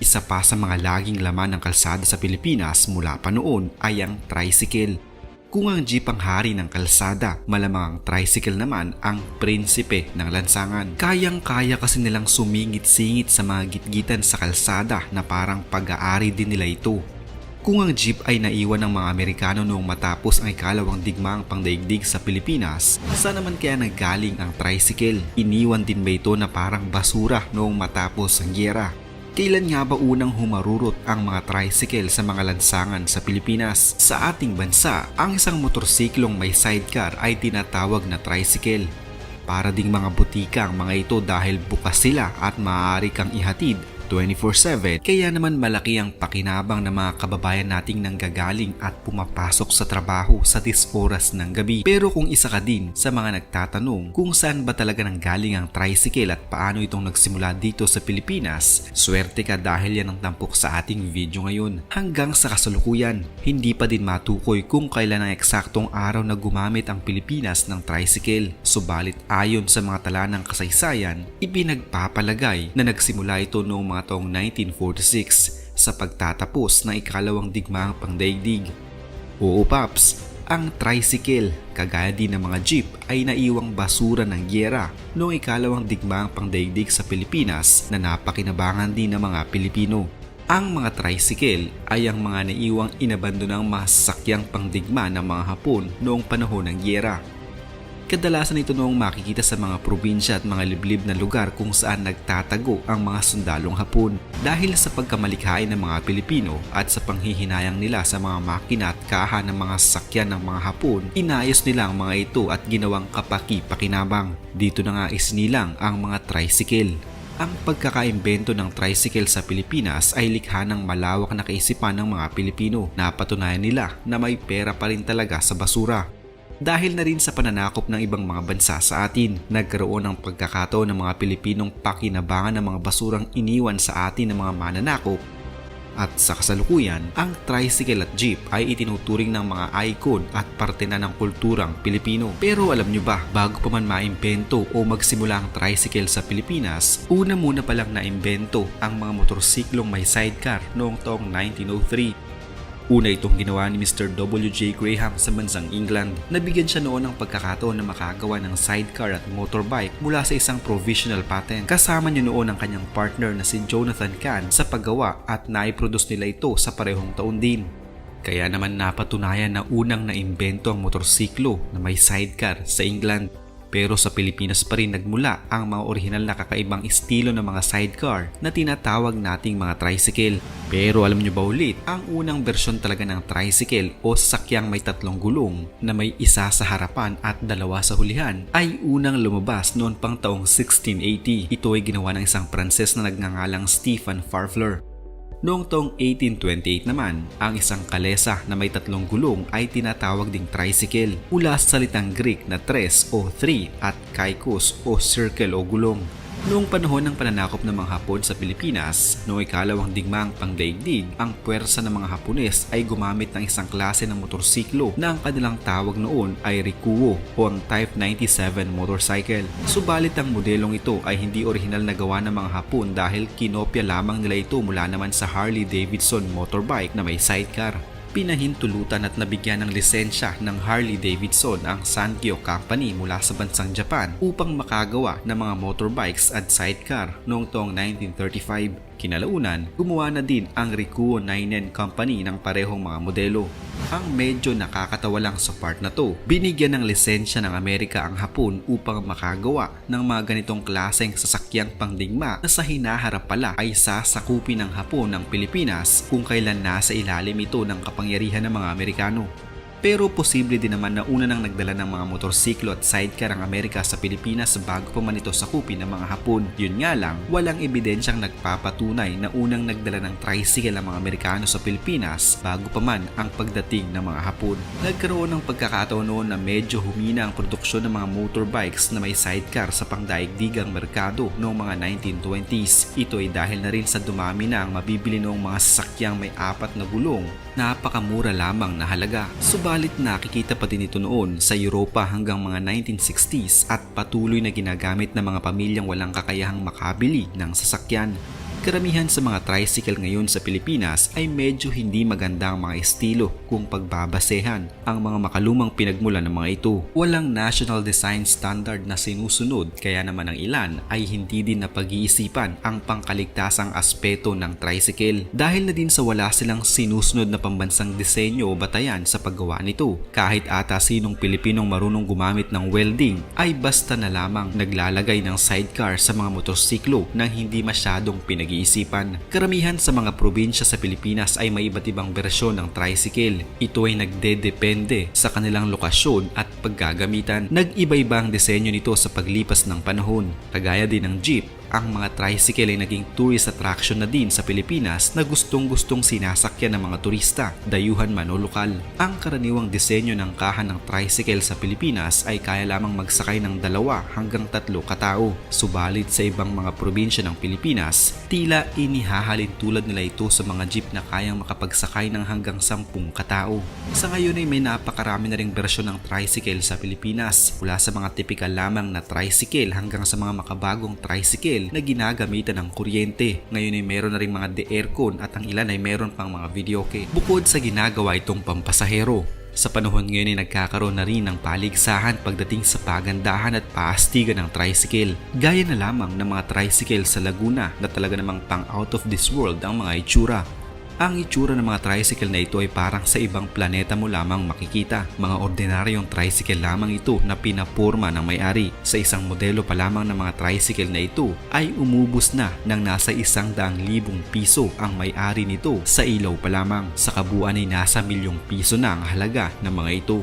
Isa pa sa mga laging laman ng kalsada sa Pilipinas mula pa noon ay ang tricycle. Kung ang jeep ang hari ng kalsada, malamang ang tricycle naman ang prinsipe ng lansangan. Kayang-kaya kasi nilang sumingit-singit sa mga gitgitan sa kalsada na parang pag-aari din nila ito. Kung ang jeep ay naiwan ng mga Amerikano noong matapos ang ikalawang digmaang pangdaigdig sa Pilipinas, saan naman kaya naggaling ang tricycle? Iniwan din ba ito na parang basura noong matapos ang giyera? Kailan nga ba unang humarurot ang mga tricycle sa mga lansangan sa Pilipinas? Sa ating bansa, ang isang motorsiklong may sidecar ay tinatawag na tricycle. Para ding mga butika ang mga ito dahil bukas sila at maaari kang ihatid 24/7, kaya naman malaki ang pakinabang ng mga kababayan nating nanggagaling at pumapasok sa trabaho sa 10 oras ng gabi. Pero kung isa ka din sa mga nagtatanong kung saan ba talaga nanggaling ang tricycle at paano itong nagsimula dito sa Pilipinas, swerte ka dahil yan ang tampok sa ating video ngayon. Hanggang sa kasalukuyan, hindi pa din matukoy kung kailan ang eksaktong araw na gumamit ang Pilipinas ng tricycle. Subalit ayon sa mga tala ng kasaysayan, ipinagpapalagay na nagsimula ito noong mga taong 1946 sa pagtatapos ng ikalawang digmaang pangdaigdig. Oo paps, ang tricycle, kagaya din ng mga jeep, ay naiwang basura ng giyera noong ikalawang digmaang pangdaigdig sa Pilipinas na napakinabangan din ng mga Pilipino. Ang mga tricycle ay ang mga naiwang inabandonang masasakyang pangdigma ng mga Hapon noong panahon ng giyera. Kadalasan ito noong makikita sa mga probinsya at mga liblib na lugar kung saan nagtatago ang mga sundalong Hapon. Dahil sa pagkamalikhain ng mga Pilipino at sa panghihinayang nila sa mga makina at kaha ng mga sasakyan ng mga Hapon, inayos nila ang mga ito at ginawang kapaki-pakinabang. Dito na nga isinilang ang mga tricycle. Ang pagkakaimbento ng tricycle sa Pilipinas ay likha ng malawak na kaisipan ng mga Pilipino. Napatunayan nila na may pera pa rin talaga sa basura. Dahil na rin sa pananakop ng ibang mga bansa sa atin, nagkaroon ng pagkakataon ng mga Pilipinong pakinabangan ng mga basurang iniwan sa atin ng mga mananakop. At sa kasalukuyan, ang tricycle at jeep ay itinuturing ng mga icon at parte na ng kulturang Pilipino. Pero alam nyo ba, bago pa man maimbento o magsimula ang tricycle sa Pilipinas, una muna palang naimbento ang mga motorsiklong may sidecar noong taong 1903. Una itong ginawa ni Mr. W.J. Graham sa bansang England. Nabigyan siya noon ng pagkakataon na makagawa ng sidecar at motorbike mula sa isang provisional patent. Kasama niya noon ang kanyang partner na si Jonathan Kahn sa paggawa at naiproduce nila ito sa parehong taon din. Kaya naman napatunayan na unang naimbento ang motorsiklo na may sidecar sa England. Pero sa Pilipinas pa rin nagmula ang mga orihinal na kakaibang estilo ng mga sidecar na tinatawag nating mga tricycle. Pero alam nyo ba ulit, ang unang bersyon talaga ng tricycle o sasakyang may 3 gulong na may isa sa harapan at 2 sa hulihan ay unang lumabas noon pang taong 1680. Ito ay ginawa ng isang Pranses na nagngangalang Stephen Farfler. Noong taong 1828 naman, ang isang kalesa na may 3 gulong ay tinatawag ding tricycle mula sa salitang Greek na tres o 3 at kaikos o circle o gulong. Noong panahon ng pananakop ng mga Hapon sa Pilipinas, noong ikalawang digmaang pangdaigdig, ang puwersa ng mga Hapones ay gumamit ng isang klase ng motorsiklo na ang kanilang tawag noon ay Rikuo o ang Type 97 motorcycle. Subalit ang modelong ito ay hindi orihinal na gawa ng mga Hapon dahil kinopya lamang nila ito mula naman sa Harley Davidson motorbike na may sidecar. Pinahintulutan at nabigyan ng lisensya ng Harley Davidson ang Sankyo Company mula sa bansang Japan upang makagawa ng mga motorbikes at sidecar noong taong 1935. Kinalaunan, gumawa na din ang Rikuo Nainen Company ng parehong mga modelo. Ang medyo nakakatawa lang sa part na to, binigyan ng lisensya ng Amerika ang Hapon upang makagawa ng mga ganitong klaseng sasakyang pangdigma na sa hinaharap pala ay sasakupin ng Hapon ng Pilipinas kung kailan nasa ilalim ito ng kapangyarihan ng mga Amerikano. Pero posible din naman na una nang nagdala ng mga motorsiklo at sidecar ang Amerika sa Pilipinas bago pa man ito sakupin ng mga Hapon. Yun nga lang, walang ebidensyang nagpapatunay na unang nagdala ng tricycle ang mga Amerikano sa Pilipinas bago pa man ang pagdating ng mga Hapon. Nagkaroon ng pagkakataon noon na medyo humina ang produksyon ng mga motorbikes na may sidecar sa pangdaigdigang merkado noong mga 1920s. Ito ay dahil na rin sa dumami na ang mabibili noong mga sasakyang may 4 na gulong, napakamura lamang na halaga. Subalit nakikita pa din ito noon sa Europa hanggang mga 1960s at patuloy na ginagamit ng mga pamilyang walang kakayahang makabili ng sasakyan. Karamihan sa mga tricycle ngayon sa Pilipinas ay medyo hindi magandang mga estilo kung pagbabasehan ang mga makalumang pinagmulan ng mga ito. Walang national design standard na sinusunod, kaya naman ang ilan ay hindi din napag-iisipan ang pangkaligtasang aspeto ng tricycle. Dahil na din sa wala silang sinusunod na pambansang disenyo o batayan sa paggawa nito. Kahit ata sinong Pilipinong marunong gumamit ng welding ay basta na lamang naglalagay ng sidecar sa mga motorsiklo nang hindi masyadong pinag-iisipan. Karamihan sa mga probinsya sa Pilipinas ay may iba't ibang bersyon ng tricycle. Ito ay nagdedepende sa kanilang lokasyon at paggagamitan. Nag-iba-iba ang disenyo nito sa paglipas ng panahon. Kagaya din ng jeep, ang mga tricycle ay naging tourist attraction na din sa Pilipinas na gustong-gustong sinasakyan ng mga turista, dayuhan man o lokal. Ang karaniwang disenyo ng kahan ng tricycle sa Pilipinas ay kaya lamang magsakay ng 2 hanggang 3 katao. Subalit sa ibang mga probinsya ng Pilipinas, tila inihahalin tulad nila ito sa mga jeep na kayang makapagsakay ng hanggang 10 katao. Sa ngayon ay may napakarami na ring bersyon ng tricycle sa Pilipinas, mula sa mga tipikal lamang na tricycle hanggang sa mga makabagong tricycle na ginagamitan ng kuryente. Ngayon ay meron na rin mga de-aircon at ang ilan ay meron pang mga videoke. Bukod sa ginagawa itong pampasahero, sa panahon ngayon ay nagkakaroon na rin ng paligsahan pagdating sa pagandahan at paastigan ng tricycle. Gaya na lamang ng mga tricycle sa Laguna na talaga namang pang out of this world ang mga itsura. Ang itsura ng mga tricycle na ito ay parang sa ibang planeta mo lamang makikita. Mga ordinaryong tricycle lamang ito na pinapurma ng may-ari. Sa isang modelo pa lamang ng mga tricycle na ito ay umubos na ng nasa 100,000 piso ang may-ari nito sa ilaw pa lamang. Sa kabuuan ay nasa milyong piso na ang halaga ng mga ito.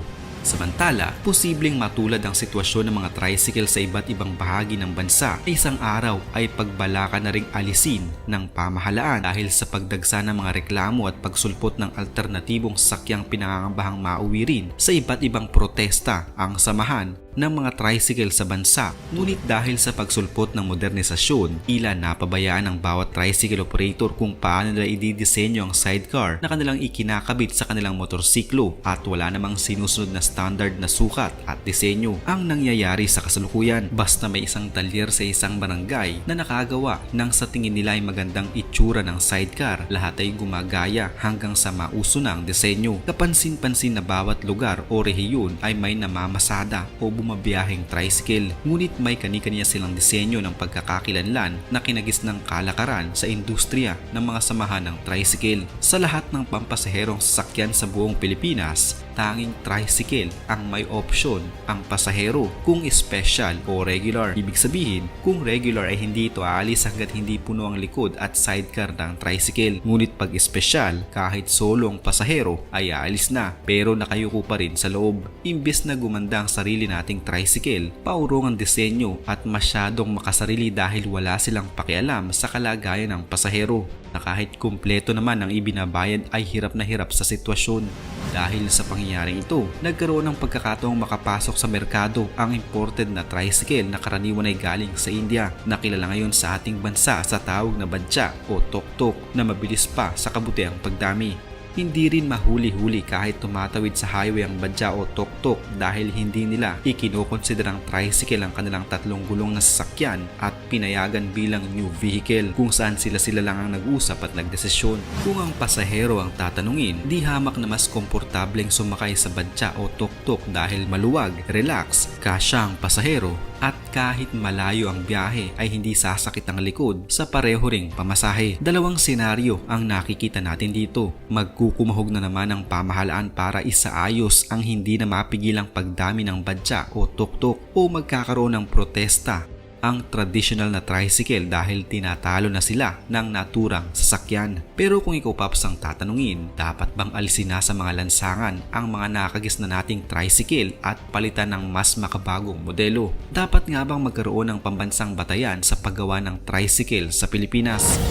Samantala, posibleng matulad ang sitwasyon ng mga tricycle sa iba't ibang bahagi ng bansa, isang araw ay pagbalakan na ring alisin ng pamahalaan dahil sa pagdagsa ng mga reklamo at pagsulpot ng alternatibong sasakyang pinangangambahang mauwi rin sa iba't ibang protesta ang samahan ng mga tricycle sa bansa. Ngunit dahil sa pagsulpot ng modernisasyon, tila napabayaan ng bawat tricycle operator kung paano nila ididisenyo ang sidecar na kanilang ikinakabit sa kanilang motorsiklo at wala namang sinusunod na standard na sukat at disenyo. Ang nangyayari sa kasalukuyan, basta may isang talyer sa isang barangay na nakagawa ng sa tingin nila ay magandang itsura ng sidecar, lahat ay gumagaya hanggang sa mauso na ang disenyo. Kapansin-pansin na bawat lugar o rehiyon ay may namamasada o bumabiyaheng tricycle, ngunit may kani-kaniya silang disenyo ng pagkakakilanlan na kinagis ng kalakaran sa industriya ng mga samahan ng tricycle. Sa lahat ng pampasaherong sasakyan sa buong Pilipinas, tanging tricycle ang may option ang pasahero kung special o regular. Ibig sabihin, kung regular ay hindi ito aalis hanggat hindi puno ang likod at sidecar ng tricycle. Ngunit pag special, kahit solo ang pasahero ay aalis na pero nakayuko pa rin sa loob. Imbes na gumanda ang sarili nating tricycle, paurong ang disenyo at masyadong makasarili dahil wala silang pakialam sa kalagayan ng pasahero na kahit kumpleto naman ang ibinabayad ay hirap na hirap sa sitwasyon. Dahil sa pangyayaring ito, nagkaroon ng pagkakataong makapasok sa merkado ang imported na tricycle na karaniwan ay galing sa India, na kilala ngayon sa ating bansa sa tawag na badya o tok-tok na mabilis pa sa kabutihang pagdami. Hindi rin mahuli-huli kahit tumatawid sa highway ang badya o tok-tok dahil hindi nila ikinokonsiderang tricycle ang kanilang 3 gulong na sasakyan at pinayagan bilang new vehicle kung saan sila lang ang nag-usap at nagdesisyon. Kung ang pasahero ang tatanungin, di hamak na mas komportableng sumakay sa badya o tok-tok dahil maluwag, relax, kasya ang pasahero at kahit malayo ang biyahe ay hindi sasakit ang likod sa pareho ring pamasahe. Dalawang senaryo ang nakikita natin dito. Magkukumahog na naman ang pamahalaan para isaayos ang hindi na mapigilang pagdami ng badya o tok-tok, o magkakaroon ng protesta ang traditional na tricycle dahil tinatalo na sila ng naturang sasakyan. Pero kung ikaw paps ang tatanungin, dapat bang alisin na sa mga lansangan ang mga nakagis na nating tricycle at palitan ng mas makabagong modelo? Dapat nga bang magkaroon ng pambansang batayan sa paggawa ng tricycle sa Pilipinas?